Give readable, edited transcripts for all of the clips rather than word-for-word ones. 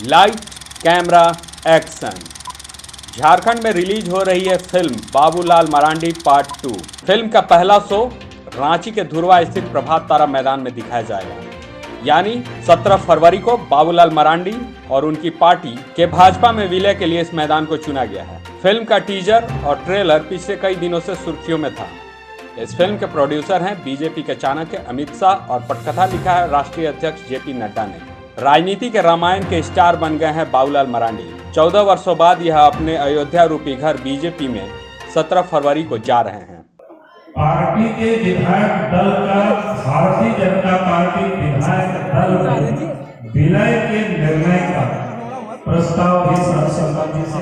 Light camera action. Jharkhand में release हो रही है film Babulal Marandi part 2। Film का पहला शो रांची के धुरवा स्थित प्रभात तारा मैदान में दिखाया जाएगा, यानी 17 फरवरी को बाबूलाल मरांडी और उनकी पार्टी के भाजपा में विलय के लिए इस मैदान को चुना गया है। फिल्म का टीजर और ट्रेलर पिछले कई दिनों से सुर्खियों में था। इस फिल्म के प्रोड्यूसर हैं बीजेपी के चाणक्य अमित शाह और पटकथा लिखा है राष्ट्रीय अध्यक्ष जेपी नड्डा ने। राजनीति के रामायण के स्टार बन गए हैं बाबूलाल मरांडी। 14 वर्षों बाद यह अपने अयोध्या रूपी घर बीजेपी में 17 फरवरी को जा रहे हैं। पार्टी के विधायक दल का भारतीय जनता पार्टी विधायक दल में विलय के निर्णय का प्रस्ताव भी सर्वसम्मति से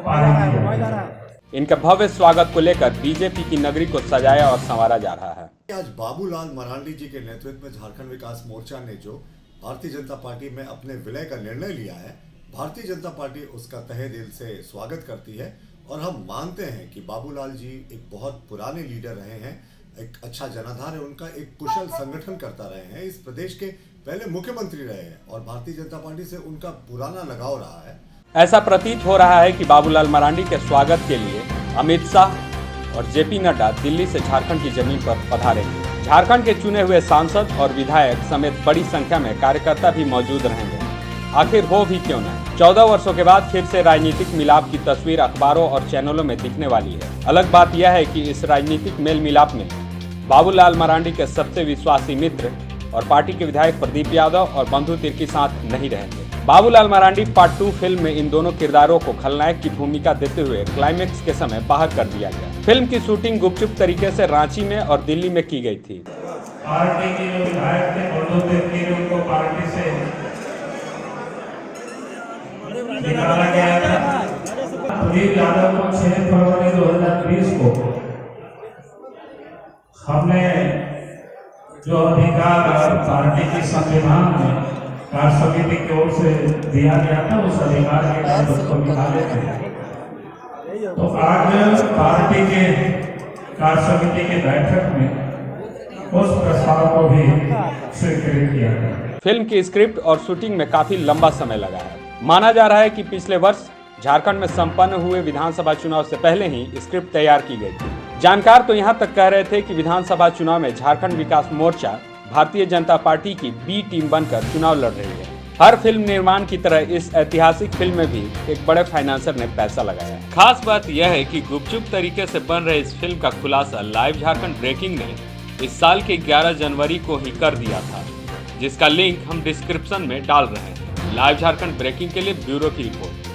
पारित किया गया। इनके भव्य स्वागत को लेकर बीजेपी की नगरी को सजाया और संवारा जा रहा है। आज बाबूलाल मरांडी जी के नेतृत्व में झारखंड विकास मोर्चा ने जो भारतीय जनता पार्टी में अपने विलय का निर्णय लिया है, भारतीय जनता पार्टी उसका तहे दिल से स्वागत करती है और हम मानते हैं कि बाबूलाल जी एक बहुत पुराने लीडर रहे हैं, एक अच्छा जनाधार है उनका, एक कुशल संगठन करता रहे हैं, इस प्रदेश के पहले मुख्यमंत्री रहे हैं और भारतीय जनता पार्टी से उनका पुराना लगाव रहा है। ऐसा प्रतीत हो रहा है कि बाबूलाल मरांडी के स्वागत के लिए अमित शाह और जेपी नड्डा दिल्ली से झारखंड की जमीन पर पधारेंगे। झारखंड के चुने हुए सांसद और विधायक समेत बड़ी संख्या में कार्यकर्ता भी मौजूद रहेंगे। आखिर हो भी क्यों न, 14 वर्षों के बाद फिर से राजनीतिक मिलाप की तस्वीर अखबारों और चैनलों में दिखने वाली है। अलग बात यह है कि इस राजनीतिक मेल मिलाप में बाबूलाल मरांडी के सबसे विश्वासी मित्र और पार्टी के विधायक प्रदीप यादव और बंधु तिर्की साथ नहीं रहेंगे। बाबूलाल मरांडी पार्ट 2 फिल्म में इन दोनों किरदारों को खलनायक की भूमिका देते हुए क्लाइमेक्स के समय बाहर कर दिया गया। फिल्म की शूटिंग गुपचुप तरीके से रांची में और दिल्ली में की गई थी। पार्टी के जो विधायक थे बंधु तिर्की ने उनको पार्टी से निकाला गया था। प्रदीप यादव को 6 फरवरी 2020 को हमने जो अधिकार पार्टी की संविधान में कार्य समिति की ओर से दिया गया था, उस अधिकार के तहत उसको निकाले थे। तो आज पार्टी के कार्य समिति की बैठक में उस प्रस्ताव को भी स्वीकृत किया गया। फिल्म की स्क्रिप्ट और शूटिंग में काफी लंबा समय लगा है। माना जा रहा है कि पिछले वर्ष झारखंड में संपन्न हुए विधानसभा चुनाव से पहले ही स्क्रिप्ट तैयार की गई थी। जानकार तो यहां तक कह रहे थे कि विधानसभा चुनाव में झारखंड विकास मोर्चा भारतीय जनता पार्टी की बी टीम बनकर चुनाव लड़ रही है। हर फिल्म निर्माण की तरह इस ऐतिहासिक फिल्म में भी एक बड़े फाइनेंसर ने पैसा लगाया। खास बात यह है कि गुपचुप तरीके से बन रहे इस फिल्म का खुलासा लाइव झारखंड ब्रेकिंग ने इस साल के 11 जनवरी को ही कर दिया था, जिसका लिंक हम डिस्क्रिप्शन में डाल रहे हैं। लाइव झारखंड ब्रेकिंग के लिए ब्यूरो की रिपोर्ट।